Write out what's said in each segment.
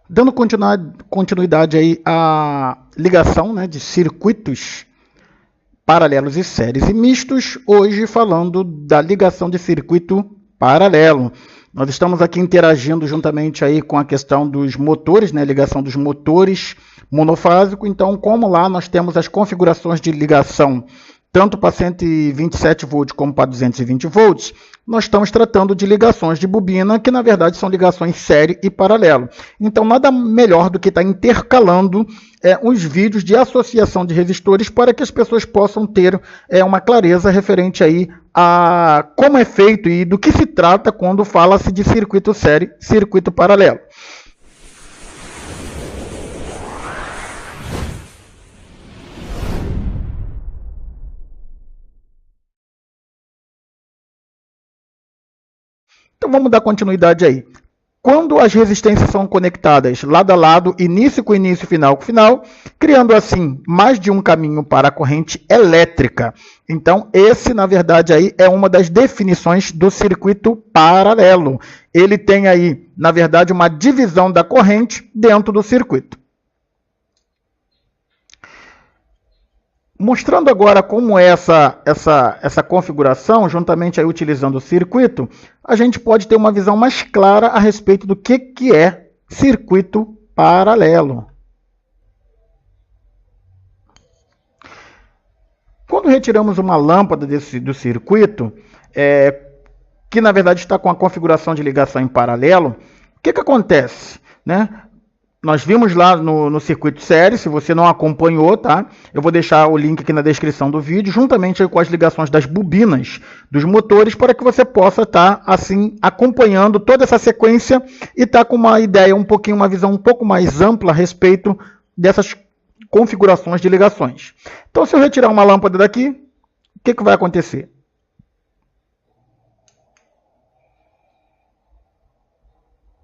Dando continuidade aí à ligação, né, de circuitos paralelos e séries e mistos, hoje falando da ligação de circuito paralelo. Nós estamos aqui interagindo juntamente aí com a questão dos motores, né, ligação dos motores monofásico. Então, como lá nós temos as configurações de ligação tanto para 127 volts como para 220 volts, nós estamos tratando de ligações de bobina, que na verdade são ligações série e paralelo. Então, nada melhor do que estar intercalando os vídeos de associação de resistores para que as pessoas possam ter uma clareza referente aí a como é feito e do que se trata quando fala-se de circuito série, circuito paralelo. Então vamos dar continuidade aí. Quando as resistências são conectadas lado a lado, início com início, final com final, criando assim mais de um caminho para a corrente elétrica. Então esse, na verdade, aí é uma das definições do circuito paralelo. Ele tem aí, na verdade, uma divisão da corrente dentro do circuito. Mostrando agora como é essa configuração, juntamente aí utilizando o circuito, a gente pode ter uma visão mais clara a respeito do que é circuito paralelo. Quando retiramos uma lâmpada do circuito, que na verdade está com a configuração de ligação em paralelo, o que acontece, né? Nós vimos lá no circuito série, se você não acompanhou, tá? Eu vou deixar o link aqui na descrição do vídeo, juntamente com as ligações das bobinas dos motores, para que você possa estar, assim, acompanhando toda essa sequência e estar com uma ideia, uma visão um pouco mais ampla a respeito dessas configurações de ligações. Então, se eu retirar uma lâmpada daqui, o que vai acontecer?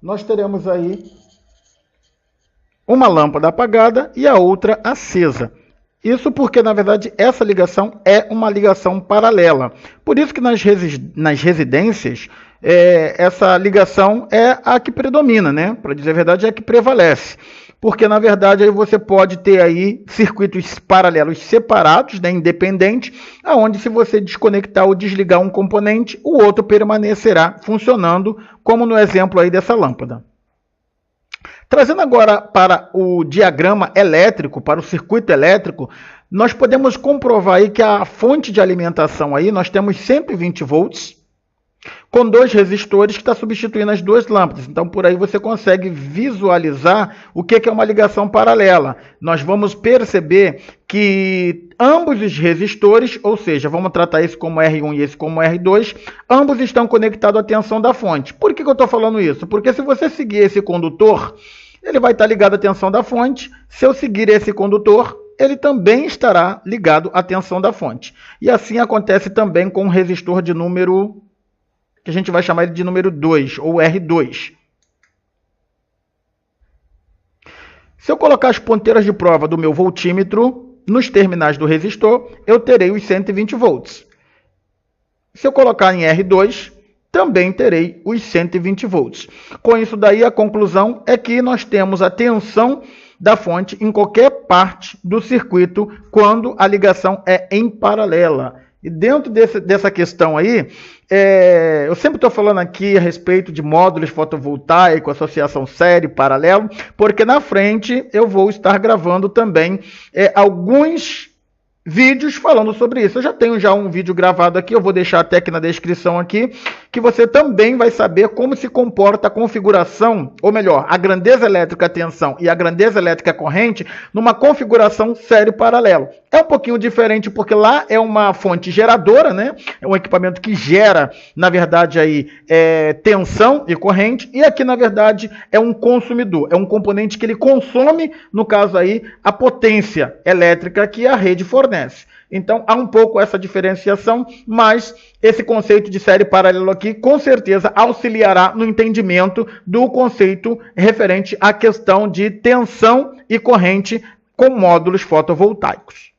Nós teremos aí uma lâmpada apagada e a outra acesa. Isso porque, na verdade, essa ligação é uma ligação paralela. Por isso que nas residências, essa ligação é a que predomina, né? Para dizer a verdade, é a que prevalece. Porque, na verdade, aí você pode ter aí circuitos paralelos separados, né, independentes, onde se você desconectar ou desligar um componente, o outro permanecerá funcionando, como no exemplo aí dessa lâmpada. Trazendo agora para o diagrama elétrico, para o circuito elétrico, nós podemos comprovar aí que a fonte de alimentação aí, nós temos 120 volts, com dois resistores que está substituindo as duas lâmpadas. Então, por aí você consegue visualizar o que é uma ligação paralela. Nós vamos perceber que ambos os resistores, ou seja, vamos tratar esse como R1 e esse como R2, ambos estão conectados à tensão da fonte. Por que eu estou falando isso? Porque se você seguir esse condutor, ele vai estar ligado à tensão da fonte. Se eu seguir esse condutor, ele também estará ligado à tensão da fonte. E assim acontece também com o resistor de número, que a gente vai chamar ele de número 2, ou R2. Se eu colocar as ponteiras de prova do meu voltímetro nos terminais do resistor, eu terei os 120 volts. Se eu colocar em R2, também terei os 120 volts. Com isso daí, a conclusão é que nós temos a tensão da fonte em qualquer parte do circuito quando a ligação é em paralela. E dentro dessa questão aí, eu sempre estou falando aqui a respeito de módulos fotovoltaicos, associação série, paralelo, porque na frente eu vou estar gravando também alguns vídeos falando sobre isso. Eu já tenho um vídeo gravado aqui, eu vou deixar até aqui na descrição aqui, que você também vai saber como se comporta a configuração, ou melhor, a grandeza elétrica tensão e a grandeza elétrica corrente numa configuração série paralelo. É um pouquinho diferente porque lá é uma fonte geradora, né? É um equipamento que gera, na verdade, aí, tensão e corrente, e aqui, na verdade, é um consumidor, é um componente que ele consome, no caso aí, a potência elétrica que a rede fornece. Então, há um pouco essa diferenciação, mas esse conceito de série paralelo aqui, com certeza, auxiliará no entendimento do conceito referente à questão de tensão e corrente com módulos fotovoltaicos.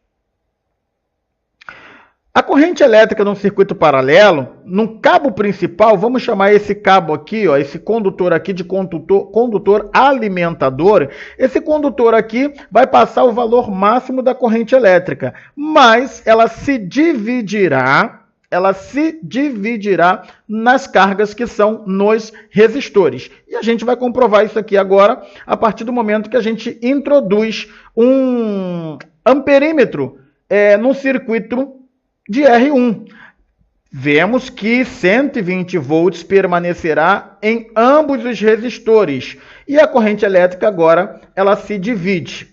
A corrente elétrica num circuito paralelo, no cabo principal, vamos chamar esse cabo aqui, ó, esse condutor aqui de condutor alimentador. Esse condutor aqui vai passar o valor máximo da corrente elétrica, mas ela se dividirá nas cargas que são nos resistores. E a gente vai comprovar isso aqui agora, a partir do momento que a gente introduz um amperímetro no circuito de R1. Vemos que 120 volts permanecerá em ambos os resistores. E a corrente elétrica agora, ela se divide.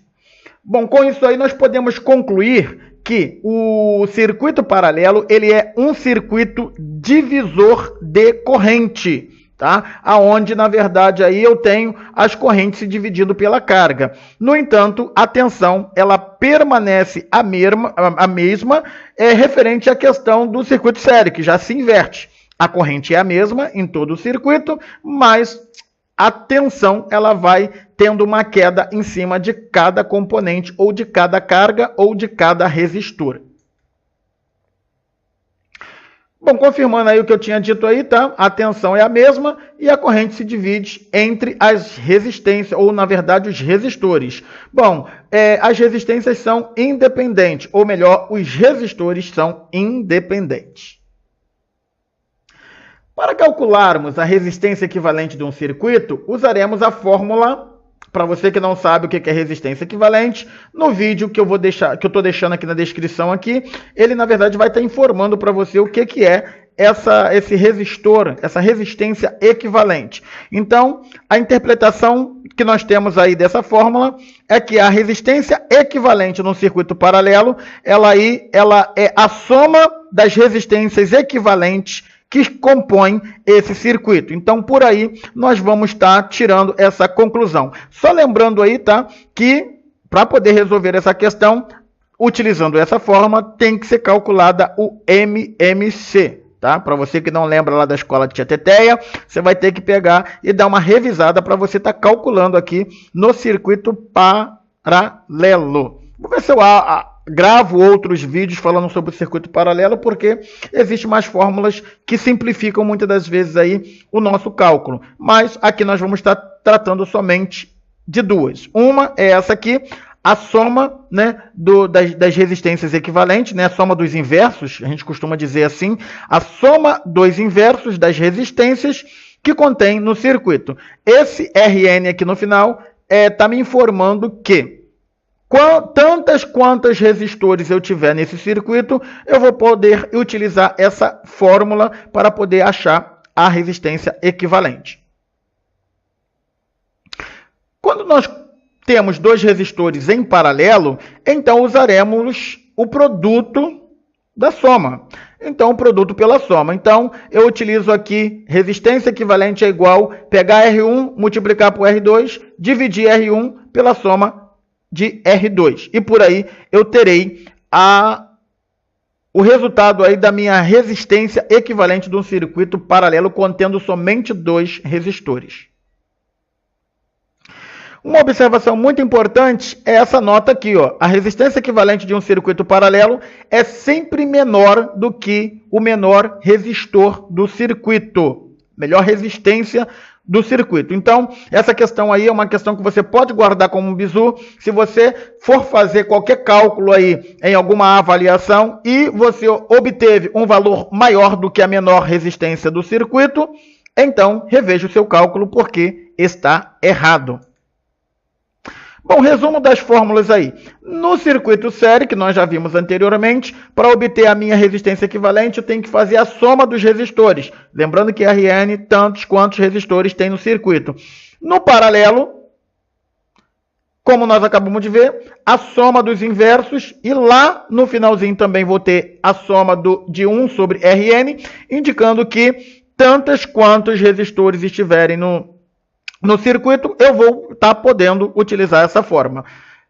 Bom, com isso aí nós podemos concluir que o circuito paralelo, ele é um circuito divisor de corrente, tá? Aonde, na verdade, aí eu tenho as correntes se dividindo pela carga. No entanto, a tensão, ela permanece a mesma referente à questão do circuito série, que já se inverte. A corrente é a mesma em todo o circuito, mas a tensão, ela vai tendo uma queda em cima de cada componente, ou de cada carga, ou de cada resistor. Bom, confirmando aí o que eu tinha dito aí, tá? A tensão é a mesma e a corrente se divide entre as resistências, ou na verdade os resistores. Bom, as resistências são independentes, ou melhor, os resistores são independentes. Para calcularmos a resistência equivalente de um circuito, usaremos a fórmula. Para você que não sabe o que é resistência equivalente, no vídeo que eu estou deixando aqui na descrição aqui, ele na verdade vai estar informando para você o que é esse resistor, essa resistência equivalente. Então, a interpretação que nós temos aí dessa fórmula é que a resistência equivalente num circuito paralelo, ela é a soma das resistências equivalentes que compõem esse circuito. Então, por aí, nós vamos estar tirando essa conclusão. Só lembrando aí, tá, que para poder resolver essa questão, utilizando essa forma, tem que ser calculada o MMC, tá? Para você que não lembra lá da escola de Tia Teteia, você vai ter que pegar e dar uma revisada para você estar calculando aqui no circuito paralelo. Vou ver se eu gravo outros vídeos falando sobre o circuito paralelo, porque existem mais fórmulas que simplificam muitas das vezes aí o nosso cálculo. Mas aqui nós vamos estar tratando somente de duas. Uma é essa aqui, a soma, né, das resistências equivalentes, né, a soma dos inversos, a gente costuma dizer assim, a soma dos inversos das resistências que contém no circuito. Esse Rn aqui no final está me informando que tantas quantas resistores eu tiver nesse circuito, eu vou poder utilizar essa fórmula para poder achar a resistência equivalente. Quando nós temos dois resistores em paralelo, então usaremos o produto da soma. Então, o produto pela soma. Então, eu utilizo aqui resistência equivalente é igual pegar R1, multiplicar por R2, dividir R1 pela soma de R2. E por aí eu terei o resultado aí da minha resistência equivalente de um circuito paralelo contendo somente dois resistores. Uma observação muito importante é essa nota aqui, ó. A resistência equivalente de um circuito paralelo é sempre menor do que o menor resistor do circuito. Melhor resistência do circuito. Então, essa questão aí é uma questão que você pode guardar como um bizu. Se você for fazer qualquer cálculo aí em alguma avaliação e você obteve um valor maior do que a menor resistência do circuito, então reveja o seu cálculo porque está errado. Bom, resumo das fórmulas aí. No circuito série, que nós já vimos anteriormente, para obter a minha resistência equivalente, eu tenho que fazer a soma dos resistores. Lembrando que Rn, tantos quantos resistores tem no circuito. No paralelo, como nós acabamos de ver, a soma dos inversos. E lá no finalzinho também vou ter a soma de 1 sobre Rn, indicando que tantos quantos resistores estiverem no circuito, eu vou estar podendo utilizar essa forma.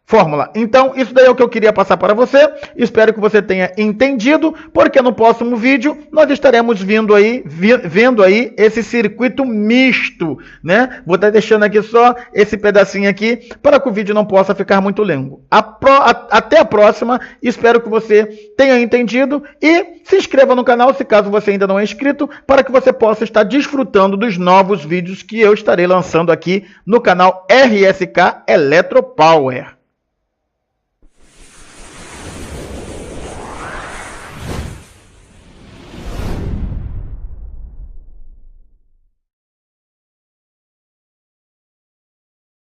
fórmula. Então, isso daí é o que eu queria passar para você. Espero que você tenha entendido, porque no próximo vídeo nós estaremos vendo aí esse circuito misto, né? Vou estar deixando aqui só esse pedacinho aqui para que o vídeo não possa ficar muito longo. Até a próxima. Espero que você tenha entendido e se inscreva no canal se caso você ainda não é inscrito, para que você possa estar desfrutando dos novos vídeos que eu estarei lançando aqui no canal RSK Electro Power.